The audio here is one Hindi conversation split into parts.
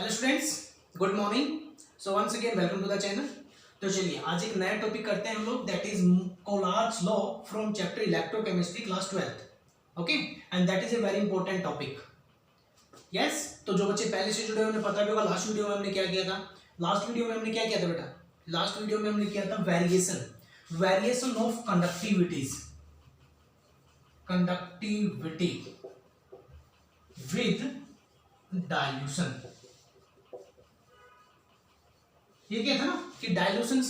Hello students, good morning. So once again welcome to the channel. तो चलिए आज एक नया टॉपिक करते हैं हम लोग, that is Kohlrausch's law from chapter electrochemistry class 12th। Okay, and that is a very important topic. Yes, तो जो बच्चे पहले से जुड़े हैं उन्हें पता भी होगा लास्ट वीडियो में हमने क्या किया था। लास्ट वीडियो में हमने क्या किया था बेटा? लास्ट वीडियो में हमने किया था variation of conductivity with dilution. ये क्या था ना कि डाइल्यूशन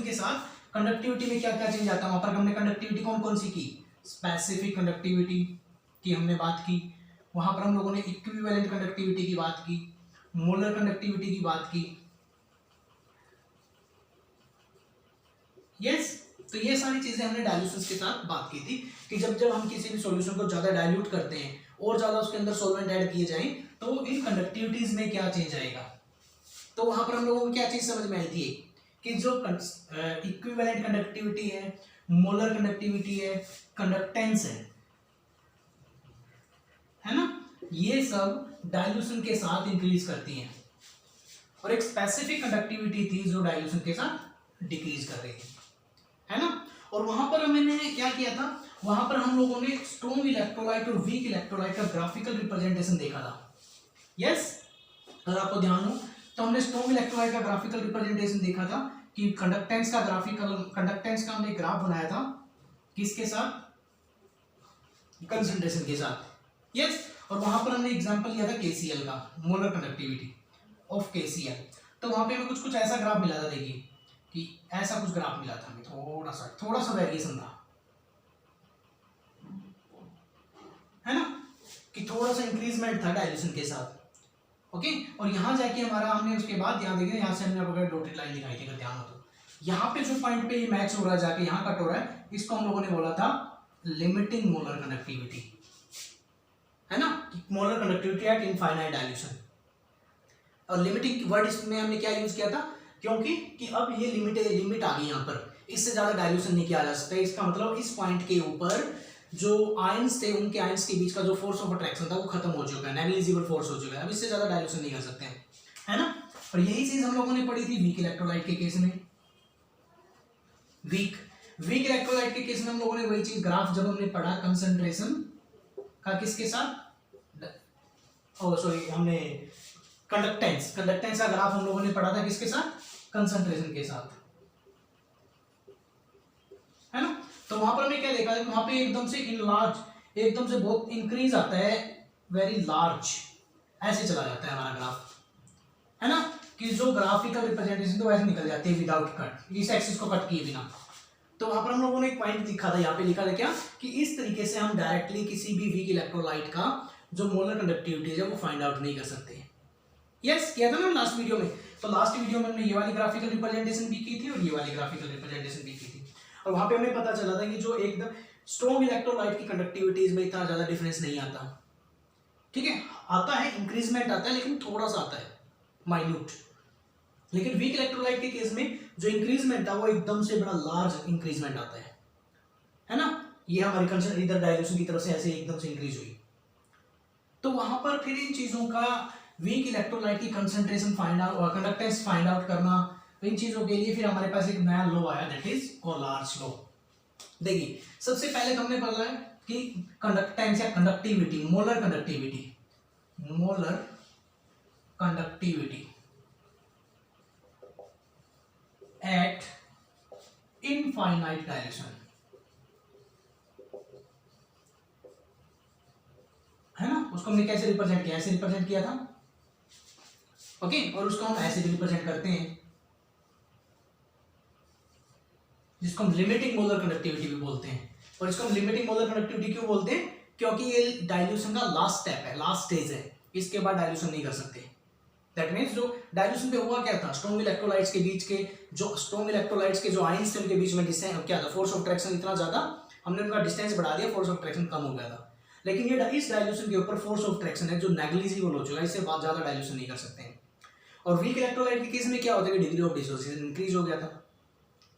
के साथ कंडक्टिविटी में क्या क्या चेंज आता है। वहां पर हमने कंडक्टिविटी कौन कौन सी की? स्पेसिफिक कंडक्टिविटी की हमने बात की, वहां पर हम लोगों ने इक्विवेलेंट कंडक्टिविटी की बात की, मोलर कंडक्टिविटी की बात की। यस, तो ये सारी चीजें हमने डाइल्यूशन के साथ बात की थी कि जब जब हम किसी भी सॉल्यूशन को ज्यादा डाइल्यूट करते हैं और ज्यादा उसके अंदर सॉल्वेंट ऐड किए जाएं तो इन कंडक्टिविटीज में क्या चेंज आएगा। तो वहां पर हम लोगों को क्या चीज समझ में आई थी कि जो इक्विवेलेंट कंडक्टिविटी है, मोलर कंडक्टिविटी है, कंडक्टेंस है ना, ये सब डाइल्यूशन के साथ इंक्रीज करती हैं। और एक स्पेसिफिक कंडक्टिविटी थी जो डाइल्यूशन के साथ डिक्रीज कर रही थी, है ना। और वहां पर हमने क्या किया था, वहां पर हम लोगों ने स्ट्रॉन्ग इलेक्ट्रोलाइट और वीक इलेक्ट्रोलाइट का ग्राफिकल रिप्रेजेंटेशन देखा था। यस, अगर आपको ध्यान हो तो हमने स्ट्रॉन्ग इलेक्ट्रोलाइट का ग्राफिकल रिप्रेजेंटेशन देखा था कि कंडक्टेंस का हमने ग्राफ बनाया था किसके साथ? कंसंट्रेशन के साथ। यस, और वहां पर हमने एग्जांपल लिया था केसीएल का, मोलर कंडक्टिविटी ऑफ केसीएल। तो वहां पे हमें कुछ कुछ ऐसा ग्राफ मिला था, देखिए कि ऐसा कुछ ग्राफ मिला था हमें, थोड़ा सा वेरिएशन था, है ना, कि थोड़ा सा इंक्रीजमेंट था डाइल्यूशन के साथ। ओके, और यहां जाके हमारा हमने उसके बाद ध्यान देंगे, यहां से हमने आपको डॉटेड लाइन दिखाई थी, अगर ध्यान हो तो यहाँ पे जो पॉइंट पे ये मैच हो रहा है जाके यहाँ कट हो रहा है, इसको हम लोगों ने बोला था लिमिटिंग मोलर कंडक्टिविटी, है ना, molar conductivity eight infinite dilution. और लिमिटिंग वर्ड इसमें हमने क्या यूज किया था, क्योंकि कि अब ये लिमिट आ गई यहाँ पर, इससे ज्यादा डाइल्यूशन नहीं किया जा सकता। इसका मतलब इस पॉइंट के ऊपर जो आयंस थे उनके आयंस के बीच का जो फोर्स ऑफ अट्रैक्शन था वो खत्म हो चुका है, नेग्लिजिबल फोर्स हो चुका है, अब इससे ज्यादा डाइल्यूशन नहीं कर सकते हैं, है ना। और यही चीज हम लोगों ने पढ़ी थी वीक इलेक्ट्रोलाइट के केस में। वीक इलेक्ट्रोलाइट के केस में हम लोगों ने वही चीज ग्राफ जब हमने पढ़ा कंसंट्रेशन का किसके साथ, हमने कंडक्टेंस का ग्राफ हम लोगों ने पढ़ा था किसके साथ? कंसंट्रेशन के साथ, है ना। तो वहां पर हमने क्या देखा, वहां पे एकदम से एकदम से बहुत इंक्रीज आता है, वेरी लार्ज, ऐसे चला जाता है हमारा ग्राफ, है ना, कि जो ग्राफिकल रिप्रेजेंटेशन तो ऐसे निकल जाती है विदाउट कट, इस एक्सिस को कट किए बिना। तो वहां पर हम लोगों ने एक पॉइंट लिखा था, यहाँ पे लिखा था क्या कि इस तरीके से हम डायरेक्टली किसी भी वीक इलेक्ट्रोलाइट का जो मोलर कंडक्टिविटी है वो फाइंड आउट नहीं कर सकते। यस, किया था ना लास्ट वीडियो में। तो लास्ट वीडियो में हमने ये वाली ग्राफिकल रिप्रेजेंटेशन भी की थी और ये वाली ग्राफिकल रिप्रेजेंटेशन भी की थी, और वहां पे हमें पता चला था कि जो एकदम स्ट्रॉन्ग इलेक्ट्रोलाइट की कंडक्टिविटीज में इतना ज्यादा डिफरेंस नहीं आता। ठीक है, आता है, इंक्रीजमेंट आता है, लेकिन थोड़ा सा आता है, माइन्यूट। लेकिन वीक इलेक्ट्रोलाइट के केस में जो इंक्रीजमेंट था वो एकदम से बड़ा लार्ज इंक्रीजमेंट आता है ना। ये हमारी कंसंट्रेशन इधर डाइल्यूशन की तरफ से ऐसे एकदम से इंक्रीज हुई। तो वहां पर फिर इन चीजों का वीक इलेक्ट्रोलाइट की कंसंट्रेशन फाइंड आउट और कंडक्टेंस फाइंड आउट करना, इन चीजों के लिए फिर हमारे पास एक नया लॉ आया, दैट इज कोलार्ड्स लॉ। देखिए, सबसे पहले तो हमने पढ़ा है कि कंडक्टेंस या conductivity, molar conductivity eight infinite direction, है ना। उसको हमने कैसे रिप्रेजेंट किया? ऐसे रिप्रेजेंट किया था, ओके। और उसको हम ऐसे भी रिप्रेजेंट करते हैं, जिसको हम लिमिटिंग मोलर कंडक्टिविटी भी बोलते हैं। और इसको हम लिमिटिंग मोलर कंडक्टिविटी क्यों बोलते हैं? क्योंकि ये डाइल्यूशन का लास्ट स्टेप है, लास्ट स्टेज है, इसके बाद डाइल्यूशन नहीं कर सकते। दैट मीन्स जो डाइल्यूशन पे हुआ क्या था, स्ट्रॉन्ग इलेक्ट्रोलाइट्स के जो आयंस थे उनके बीच में डिस्टेंस क्या था, फोर्स ऑफ अट्रैक्शन इतना ज्यादा, हमने उनका डिस्टेंस बढ़ा दिया, फोर्स ऑफ अट्रैक्शन कम हो गया था। लेकिन ये इस डाइल्यूशन के ऊपर फोर्स ऑफ अट्रैक्शन है जो नेग्लिजिबल हो चुका है, इससे बहुत ज्यादा डाइल्यूशन नहीं कर सकते हैं। और वीक इलेक्ट्रोलाइट के केस में क्या होता है कि डिग्री ऑफ डिसोसिएशन इंक्रीज हो गया था।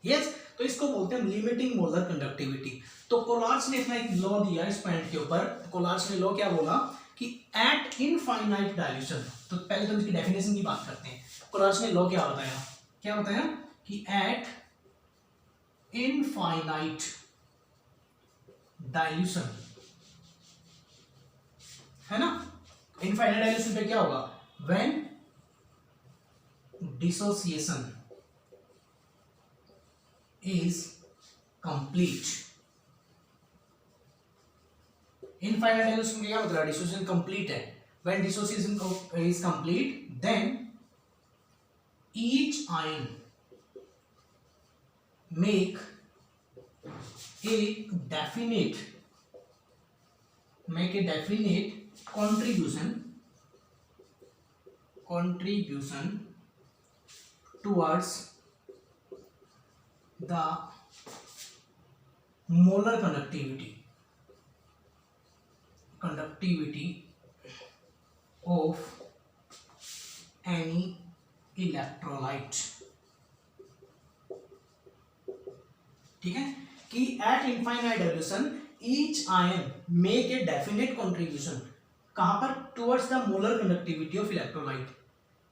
यस, तो इसको बोलते हैं लिमिटिंग मोलर कंडक्टिविटी। तो कोलार्ड्स ने अपना एक लॉ दिया इस पॉइंट के ऊपर। कोलार्ड्स ने लॉ क्या बोला कि एट इनफाइनाइट डाइल्यूशन, तो पहले तो इसकी डेफिनेशन की बात करते हैं। कोलार्स ने लॉ क्या बताया कि एट इनफाइनाइट डाइल्यूशन, है ना, इनफाइनाइट डाइल्यूशन पे क्या होगा, when dissociation is complete. Infinite dilution क्या मतलब, डिसोसिएशन कंप्लीट है, when dissociation is complete then each ion make a definite contribution towards the molar conductivity of any electrolyte। ठीक है, कि eight infinite dilution each ion make a definite contribution, कहां पर, towards the molar conductivity of electrolyte,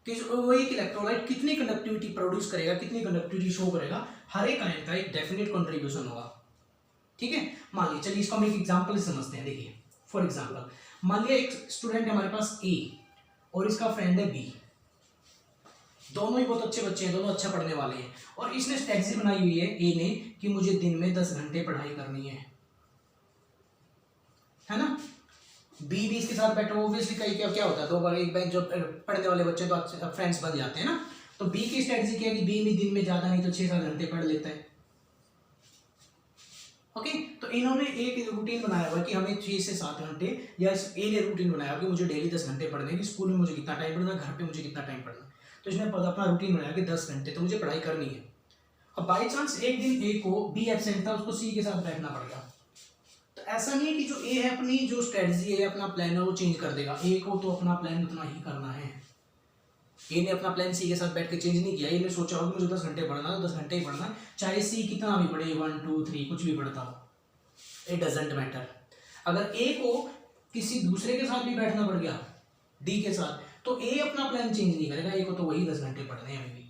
कि वो एक इलेक्ट्रोलाइट कितनी कंडक्टिविटी प्रोड्यूस करेगा, कितनी कंडक्टिविटी शो करेगा, हर एक आयन का एक डेफिनेट कंट्रीब्यूशन होगा। ठीक है, मान लीजिए, चलिए इसको हम एक एग्जांपल से समझते हैं। देखिए फॉर एग्जांपल, मान लिया एक स्टूडेंट है हमारे पास ए और इसका फ्रेंड है बी, दोनों ही बहुत अच्छे बच्चे हैं, दोनों अच्छा पढ़ने वाले हैं, और इसने स्ट्रेटजी बनाई हुई है ए ने कि मुझे दिन में 10 घंटे पढ़ाई करनी है ना। बी भी इसके साथ बैठा, ऑब्वियसली कहीं क्या होता है, दो बार एक बैंक जो पढ़ने वाले बच्चे तो अच्छे फ्रेंड्स बन जाते हैं ना। तो बी की स्ट्रेटजी क्या है कि बी भी दिन में ज्यादा नहीं तो 6-7 घंटे पढ़ लेता है। ओके, तो इन्होंने एक रूटीन बनाया हुआ कि हमें 6 से 7 घंटे, या ए ने रूटीन बनाया कि मुझे डेली 10 घंटे पढ़ने, कि स्कूल में मुझे कितना टाइम पढ़ना, घर पे मुझे कितना टाइम पढ़ना। तो इसने अपना रूटीन बनाया कि 10 घंटे तो मुझे पढ़ाई करनी है। अब बाई चांस एक दिन ए को बी एब्सेंट था, उसको सी के साथ बैठना पड़ेगा। तो ऐसा नहीं है कि जो ए है अपनी जो स्ट्रेटजी है, अपना प्लान है वो चेंज कर देगा। ए को तो अपना प्लान उतना ही करना है। ए ने अपना प्लान सी के साथ बैठ के चेंज नहीं किया। ए ने सोचा होगा मुझे 10 घंटे पढ़ना है, 10 घंटे ही पढ़ना है, चाहे सी कितना भी पढ़े, 1 2 3 कुछ भी पढ़ता हो, इट डजंट मैटर। अगर ए को किसी दूसरे के साथ भी बैठना पड़ गया, डी के साथ, तो ए अपना प्लान चेंज नहीं करेगा, ए को तो वही 10 घंटे पढ़ने हैं अभी भी।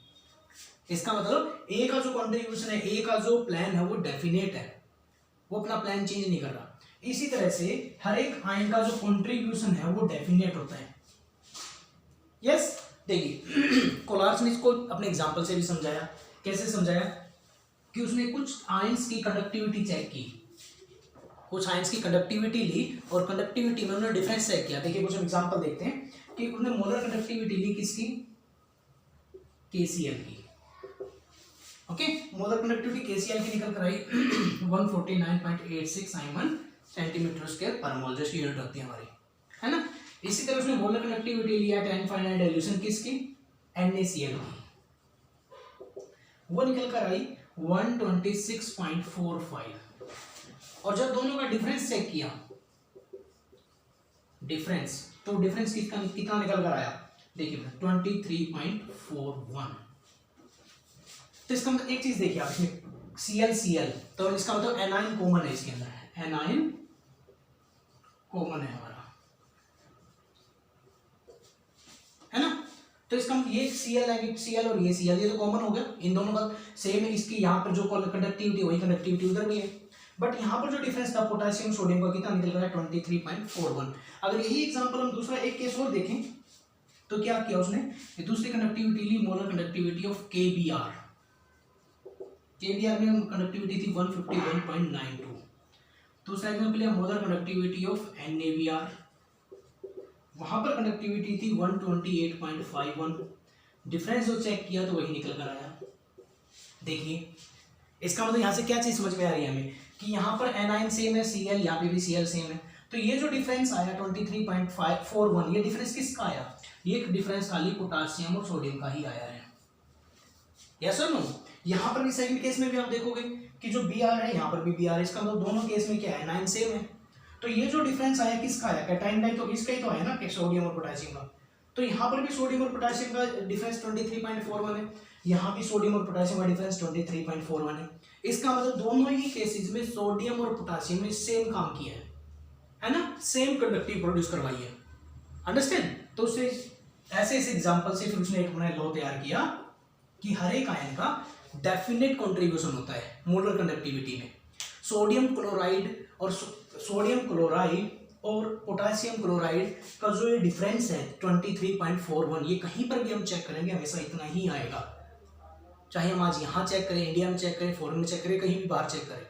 इसका मतलब ए का जो कंट्रीब्यूशन है, ए का जो प्लान है वो डेफिनेट है, वो अपना प्लान चेंज नहीं कर रहा। इसी तरह से हर एक आयन का जो कंट्रीब्यूशन है वो डेफिनेट होता है। यस, देखिए कोलार्स ने इसको अपने एग्जांपल से भी समझाया। कैसे समझाया कि उसने कुछ आयंस की कंडक्टिविटी चेक की, कुछ आयंस की कंडक्टिविटी ली और कंडक्टिविटी में उन्होंने डिफरेंस चेक किया। देखिए कुछ एग्जांपल देखते हैं कि उन्होंने मोलर कंडक्टिविटी ली किसकी, KCl की। ओके, मोलर कंडक्टिविटी KCl की निकल कर आई 149.86 साइमन सेंटीमीटर स्क्वायर पर मोल, जैसी यूनिट होती है हमारी, है ना। इसी तरह उसने मोलर कंडक्टिविटी लिया इनफाइनाइट डाइल्यूशन किसकी, NaCl की, वो निकल कर आई 126.45। और जब दोनों का डिफरेंस चेक किया, डिफरेंस, तो डिफरेंस कितना निकल कर आया, देखिए 23.41। तो इसका मतलब एक चीज देखिए आप, इसमें Cl, तो इसका मतलब एनाइन कॉमन है इसके अंदर, एनाइन कॉमन है हमारा, है ना। तो इसका ये Cl है, Cl और ये Cl, ये तो कॉमन हो गया, इन दोनों का सेम है। इसकी यहाँ पर जो कंडक्टिविटी वही कंडक्टिविटी उधर भी है, बट यहाँ पर जो डिफरेंस था पोटेशियम सोडियम का कितना निकल रहा है 23.41। अगर यही एग्जांपल हम दूसरा एक केस और देखें तो क्या किया उसने, दूसरी कंडक्टिविटी ली, मोलर कंडक्टिविटी ऑफ KBr में कंडक्टिविटी थी 151.92। दूसरा एग्जांपल है मोलर कंडक्टिविटी ऑफ NaBr, वहां पर कंडक्टिविटी थी 128.51। डिफरेंस जो चेक किया तो वही निकल कर आया। देखिए इसका मतलब यहाँ से क्या चीज समझ में आ रही है हमें कि यहाँ पर एनाइन सेम है, Cl यहाँ पे भी Cl सेम है, तो ये जो डिफरेंस आया 23.541, ये डिफरेंस किसका आया, ये डिफरेंस खाली पोटासियम और सोडियम का ही आया है। यस और नो। यहाँ पर भी सेकंड केस में भी आप देखोगे कि जो Br है यहाँ पर भी Br है, इसका मतलब दोनों केस में क्या है, एनाइन सेम है। तो ये जो डिफरेंस आया किसका आया, कैटाइन का, तो इसका ही तो आया ना, सोडियम और पोटेशियम का। तो यहाँ पर भी सोडियम और पोटेशियम का डिफरेंस 23.41 है, यहाँ भी सोडियम और पोटेशियम का डिफरेंस 23.41 है। इसका मतलब दोनों ही केसेस में सोडियम और पोटेशियम ने सेम काम किया है ना, सेम कंडक्टिव प्रोड्यूस करवाई है। अंडरस्टैंड। तो उससे ऐसे ऐसे एग्जांपल से फिर उसने एक अपना लॉ तैयार किया कि हर एक आयन का डेफिनेट कंट्रीब्यूशन होता है मोलर कंडक्टिविटी में। सोडियम क्लोराइड और पोटेशियम क्लोराइड का जो ये डिफरेंस है 23.41, ये कहीं पर भी हम चेक करेंगे हमेशा इतना ही आएगा। चाहे हम आज यहाँ चेक करें, इंडिया में चेक करें, फॉरेन में चेक करें, कहीं भी बाहर चेक करें,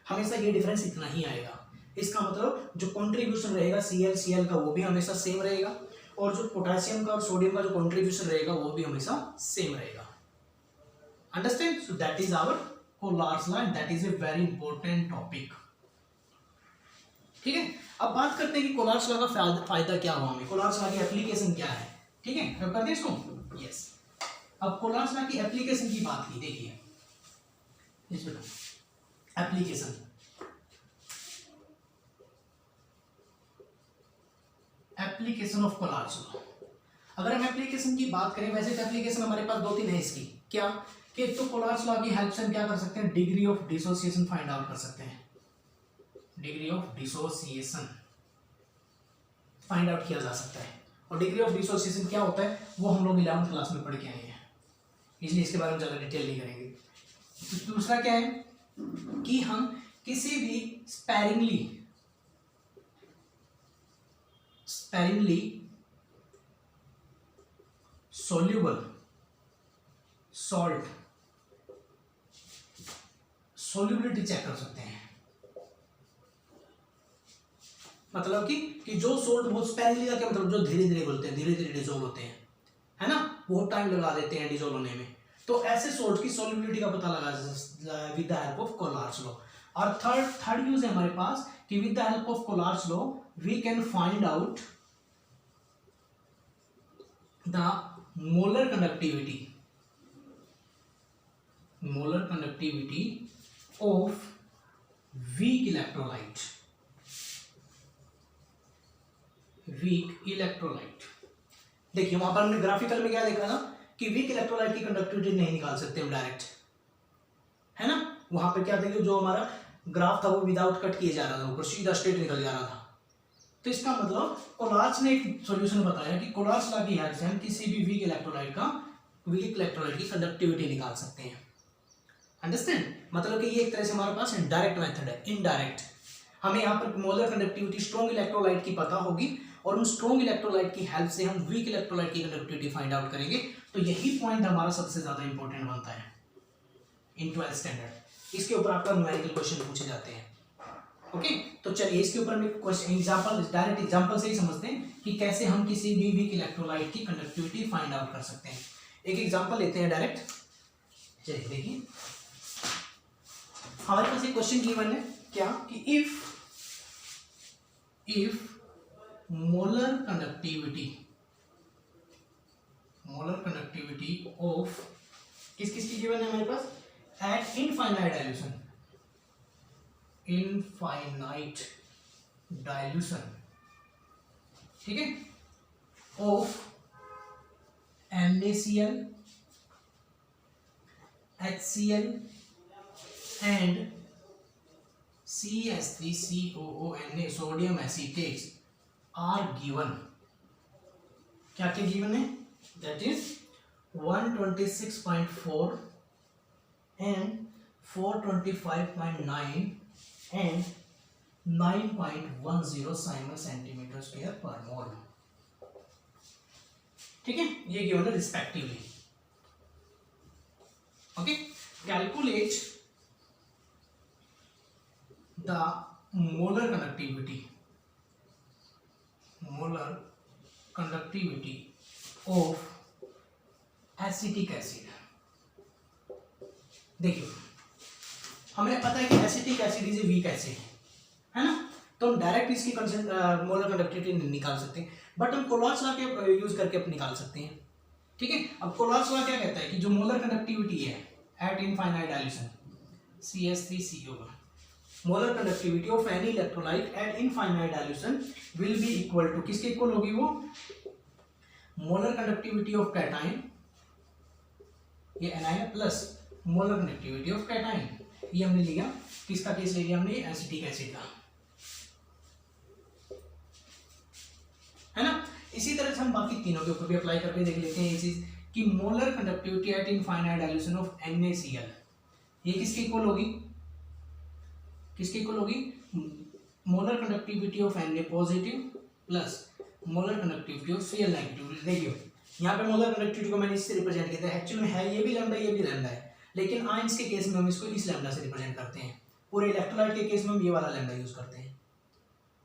हमेशा ये डिफरेंस इतना ही आएगा। इसका मतलब जो कंट्रीब्यूशन रहेगा Cl का वो भी हमेशा सेम रहेगा, और जो पोटेशियम का और सोडियम का जो कंट्रीब्यूशन रहेगा वो भी हमेशा सेम रहेगा। Understand? So that is our Kohlrausch's law and that is a very important topic. ठीक है, अब बात करते हैं कि कोलार्स लॉ का फायदा क्या हुआ हमें, कोलार्स लॉ की एप्लीकेशन क्या है। ठीक है, अब करते हैं इसको। यस, अब कोलार्स लॉ की एप्लीकेशन की बात की, देखिए एप्लीकेशन ऑफ कोलार्स लॉ। अगर हम एप्लीकेशन की बात करें, वैसे तो एप्लीकेशन हमारे पास 2-3 है इसकी। क्या कि एक तो कोलार्स लॉ की हेल्प से हम क्या कर सकते हैं, degree of dissociation find out कर सकते हैं। Degree of dissociation find out किया जा सकता है, और डिग्री ऑफ डिसोसिएशन क्या होता है वो हम लोग 11th क्लास में पढ़ के आए हैं, इसलिए इसके बारे में ज़्यादा डिटेल नहीं करेंगे। तो दूसरा क्या है कि हम किसी भी sparingly soluble salt solubility check कर सकते हैं। मतलब कि जो सोल्ट बहुत स्पैरिंगली का क्या मतलब, जो धीरे धीरे बोलते हैं, धीरे धीरे डिजोल्व होते हैं, है ना, बहुत टाइम लगा देते हैं डिजोल्व होने में। तो ऐसे सोल्ट की सोल्यूबिलिटी का पता लगा with the help of Kohlrausch's law. और थर्ड यूज है हमारे पास कि with the help of Kohlrausch's law we can find out the molar conductivity of weak electrolyte. देखिए वहां पर हमने ग्राफिकल में क्या देखा ना कि वीक इलेक्ट्रोलाइट की कंडक्टिविटी नहीं निकाल सकते हम डायरेक्ट, है ना। वहां पर क्या देखिए, जो हमारा ग्राफ था वो विदाउट कट किए जा रहा था, ऊपर सीधा स्ट्रेट निकल जा रहा था। तो इसका मतलब कोलार्स ने एक सॉल्यूशन बताया कि कोलार्स लॉ की हेल्प से हम किसी भी वीक इलेक्ट्रोलाइट की कंडक्टिविटी निकाल सकते हैं। अंडरस्टैंड? मतलब कि ये एक तरह से हमारे पास इनडायरेक्ट मेथड है। इनडायरेक्ट हमें यहाँ पर मोलर कंडक्टिविटी स्ट्रॉन्ग इलेक्ट्रोलाइट की पता होगी, और उन स्ट्रॉन्ग इलेक्ट्रोलाइट की हेल्प से हम वीक इलेक्ट्रोलाइट की कंडक्टिविटी फाइंड आउट करेंगे। तो यही पॉइंट हमारा सबसे ज्यादा इंपॉर्टेंट बनता है इन 12th स्टैंडर्ड। इसके ऊपर आपका न्यूमेरिकल क्वेश्चन पूछे जाते हैं। ओके, तो चलिए इसके ऊपर हम क्वेश्चन डायरेक्ट एग्जांपल से ही समझते हैं कि कैसे हम किसी भी वीक इलेक्ट्रोलाइट की कंडक्टिविटी फाइंड आउट कर सकते हैं। एक एग्जांपल लेते हैं डायरेक्ट। चलिए देखिए, हमारे पास एक क्वेश्चन गिवन है क्या कि इफ मोलर कंडक्टिविटी ऑफ किसकी गिवन है हमारे पास, एट इनफाइनाइट डाइल्यूशन, ठीक है, of NaCl, HCl and CH3COONA sodium acetates are given. क्या गिवन है, that is 126.4 and 425.9 and 9.10 siemens centimetre square per mole. ठीक है, ये गिवन है respectively. Okay, calculate the molar conductivity of acetic acid. देखिए हमें पता है कि acetic acid is a weak acid, है ना, तो हम डायरेक्ट इसकी मोलर कंडक्टिविटी नहीं निकाल सकते, बट हम कोलार्स लॉ के यूज करके निकाल सकते हैं। ठीक है, अब कोलार्स लॉ क्या कहता है कि जो मोलर कंडक्टिविटी है at infinite dilution CH3CO, molar conductivity of any electrolyte at infinite dilution will be equal to, किसके इक्वल होगी वो, मोलर कंडक्टिविटी ऑफ कैटाइन, ये anion plus molar conductivity of cation. ये हमने लिया, किसका केस ले लिया हमने, एसिटिक एसिड का, है ना। इसी तरह से हम बाकी तीनों के ऊपर भी अप्लाई करके देख लेते हैं ये चीज कि molar conductivity eight infinite dilution of NaCl, ये किसके इक्वल होगी, किसके इक्वल होगी, molar conductivity of Na positive plus molar conductivity of Cl negative. देखिए यहाँ पे मोलर कंडक्टिविटी को मैंने इससे रिप्रेजेंट किया था, एक्चुअल में है ये भी लैम्डा, ये भी लैम्डा है, लेकिन आयंस के केस में हम इसको इस लैम्डा से रिप्रेजेंट करते हैं, पूरे इलेक्ट्रोलाइट के केस में हम ये वाला लैम्डा यूज करते हैं।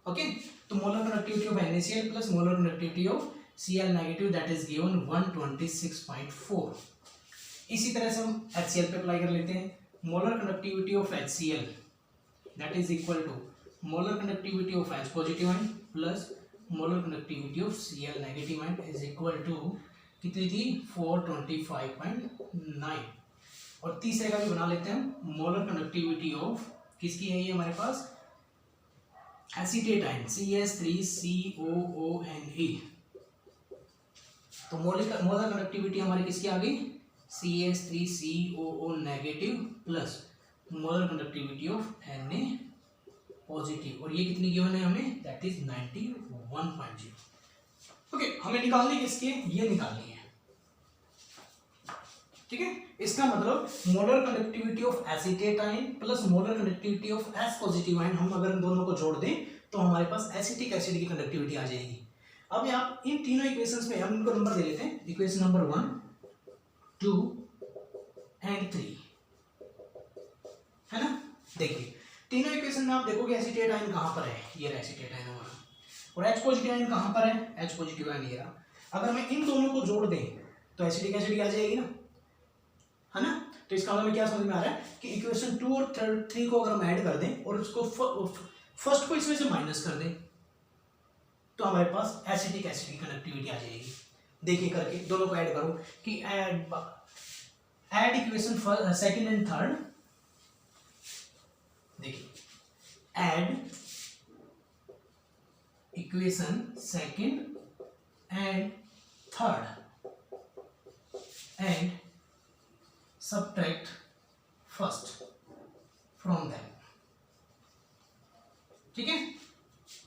ओके, तो molar conductivity of NaCl plus molar conductivity of Cl negative that is given 126.4। इसी तरह से हम HCl पे अप्लाई कर लेते हैं, molar conductivity of HCl that is equal to molar conductivity of H positive ion plus molar conductivity of Cl negative ion is equal to कितनी थी 425.9। और तीसरे का भी बना लेते हैं, मोलर कंडक्टिविटी ऑफ किसकी है ये हमारे पास, एसीटेट आयन CS3COONe। तो मोलर कंडक्टिविटी हमारी किसकी आ गई, CS3COO negative plus molar conductivity of Na positive, और ये कितनी गिवन है हमें, दैट इज 91.0। ओके, हमें निकालनी किसकी है, ये निकालनी है, ठीक है। इसका मतलब molar conductivity of acetate ion plus molar conductivity of H positive ion, हम अगर इन दोनों को जोड़ दें तो हमारे पास एसिटिक एसिड की कंडक्टिविटी आ जाएगी। अब आप इन तीनों इक्वेशंस में हम इनको नंबर दे लेते हैं, इक्वेशन नंबर 1, 2 एंड 3, है ना। देखिए तीनों इक्वेशन में आप देखोगे एसीटेट आयन कहाँ पर है, ये रहा एसीटेट आयन हमारा, और H पॉजिटिव आयन कहाँ पर है, H पॉजिटिव आयन ये रहा। अगर मैं इन दोनों को जोड़ दें तो एसिटिक एसिड आ जाएगी ना, है ना। तो इसका मतलब क्या समझ में आ रहा है कि इक्वेशन 2 और 3 को अगर हम ऐड कर दें और उसको फर्स्ट को इसमें से माइनस कर दें तो हमारे पास एसिटिक एसिड की कंडक्टिविटी आ जाएगी। देखिए करके दोनों को ऐड करो कि add equation second and third, देखिए add equation second and third and subtract first from them, ठीक है।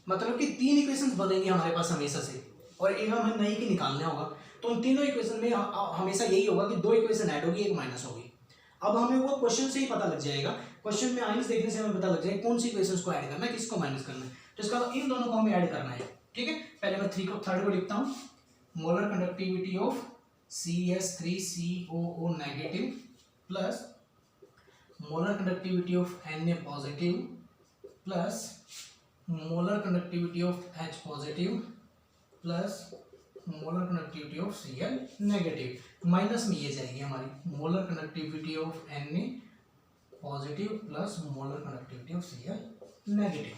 मतलब कि तीन इक्वेशंस बनेंगे हमारे पास हमेशा से, और एक हमें नई की निकालना होगा, तो उन तीनों इक्वेशन में हमेशा यही होगा कि दो इक्वेशन ऐड होगी, एक माइनस होगी। अब हमें वो क्वेश्चन से ही पता लग जाएगा, क्वेश्चन में आइंस देखने से हमें पता लग जाएगा कौन सी इक्वेशंस को ऐड करना है, किसको माइनस करना है। तो इसका इन दोनों को हमें ऐड करना है, ठीक है। पहले मैं थर्ड को लिखता हूँ, molar conductivity of CS3COO negative plus molar conductivity of Na positive plus molar conductivity of H positive plus molar conductivity of Cl negative. Minus में ये जाएगी हमारी molar conductivity of Na positive plus molar conductivity of Cl negative.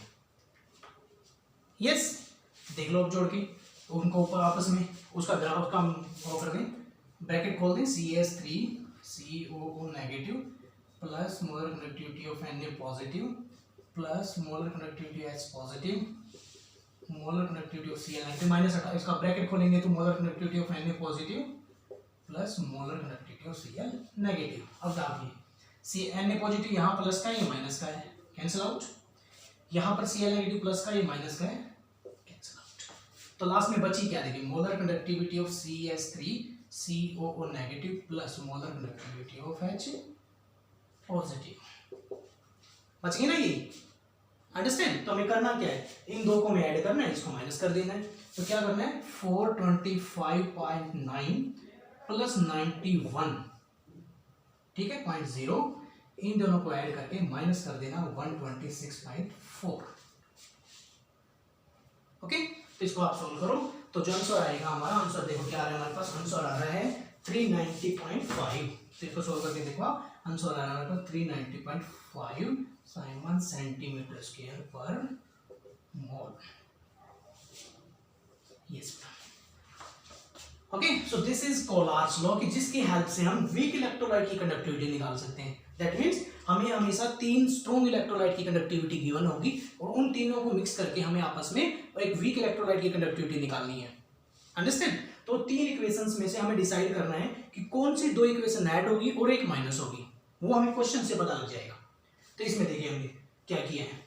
Yes, देख लो अब जोड़ के उनको ऊपर आपस में उसका ग्राफ का वो कर दें, ब्रैकेट खोल दें, CS3COO negative plus molar conductivity of Na positive plus molar conductivity H positive molar conductivity of Cl negative, minus हटा इसका ब्रैकेट खोलेंगे तो molar conductivity of Na positive plus molar conductivity of Cl negative. अब देखिए Na पॉजिटिव यहाँ प्लस का है, ये माइनस का है, कैंसिल आउट। यहाँ पर Cl नेगेटिव प्लस का, ये माइनस का है, कैंसिल आउट। तो लास्ट में बची क्या, देखिए molar conductivity of CS3COO negative plus molar conductivity of H positive, बच गई ना ये, अंडरस्टैंड। तो हमें करना क्या है, इन दो को हमें ऐड करना है, इसको माइनस कर देना है। तो क्या करना है, 425.9 प्लस 91, ठीक है 0.0, इन दोनों को ऐड करके माइनस कर देना 126.4। ओके, तो इसको आप सोल्व करो तो जो आंसर आएगा हमारा, आंसर देखो क्या आ रहा है हमारे पास, आंसर आ रहा है 390.5। तो इसको सोल्व करके देखो, आंसर आ रहा है हमारे पास 390.5 Simon centimetre square per mole. Yes, okay. So this is Kohlrausch's law कि जिसकी हेल्प से हम वीक इलेक्ट्रोलाइट की कंडक्टिविटी निकाल सकते हैं। दैट मीन्स हमें हमेशा 3 स्ट्रॉन्ग इलेक्ट्रोलाइट की कंडक्टिविटी गिवन होगी और उन तीनों को मिक्स करके हमें आपस में एक वीक इलेक्ट्रोलाइट की कंडक्टिविटी निकालनी है, अंडरस्टैंड। तो 3 इक्वेशंस में से हमें डिसाइड करना है कि कौन सी 2 इक्वेशन ऐड होगी और एक माइनस होगी, वो हमें क्वेश्चन से पता लग जाएगा। तो इसमें देखिए हमने क्या किया है,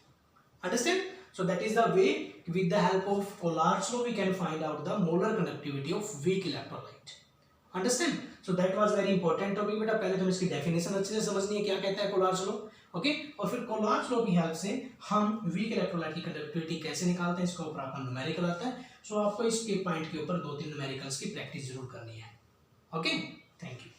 understand. So that is the way with the help of Collard's law we can find out the molar conductivity of weak electrolyte. Understand? So that was very important topic बेटा. पहले तो इसकी डेफिनेशन अच्छे से समझनी है क्या कहता है Collard's law. ओके, और फिर Collard's law की हेल्प से हम वीक इलेक्ट्रोलाइट की कंडक्टिविटी कैसे निकालते हैं, इसके ऊपर आपका न्यूमेरिकल आता है. सो आपको इसके पॉइंट के ऊपर 2-3 न्यूमेरिकल्स की प्रैक्टिस जरूर करनी है. Okay, thank you.